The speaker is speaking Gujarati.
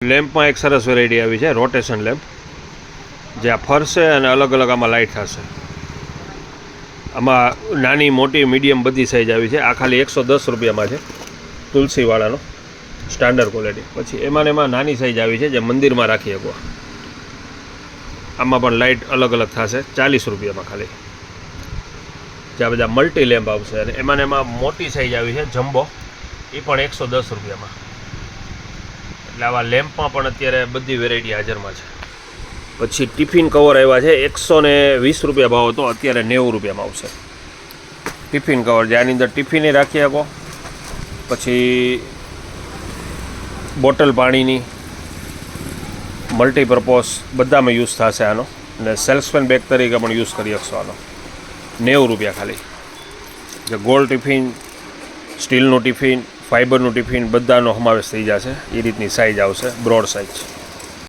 લેમ્પમાં એક સરસ વેરાયટી આવી છે, રોટેશન લેમ્પ, જે આ ફરશે અને અલગ અલગ આમાં લાઇટ થશે. આમાં નાની મોટી મીડિયમ બધી સાઇઝ આવી છે. આ ખાલી 110 રૂપિયામાં છે, તુલસીવાળાનો સ્ટાન્ડર્ડ ક્વોલિટી. પછી એમાં નાની સાઇઝ આવી છે જે મંદિરમાં રાખી શકો. આમાં પણ લાઇટ અલગ અલગ થશે, 40 રૂપિયામાં ખાલી. જ્યાં બધા મલ્ટી લેમ્પ આવશે. અને એમાં મોટી સાઇઝ આવી છે જમ્બો, એ પણ 110 રૂપિયામાં. એટલે આવા લેમ્પમાં પણ અત્યારે બધી વેરાયટી હાજરમાં છે. પછી ટિફિન કવર આવ્યા છે, 120 રૂપિયા ભાવ હતો, અત્યારે 90 રૂપિયામાં આવશે. ટિફિન કવર જે આની અંદર ટિફિને રાખી શકો. પછી બોટલ પાણીની મલ્ટીપર્પઝ બધામાં યુઝ થશે આનો. અને સેલ્સમેન બેગ તરીકે પણ યુઝ કરી શકશો આનો. 90 રૂપિયા ખાલી. જે ગોળ ટિફિન, સ્ટીલનું ટિફિન, ફાઇબરનું ટિફિન બધાનો સમાવેશ થઈ જશે. એ રીતની સાઇઝ આવશે, બ્રોડ સાઇઝ.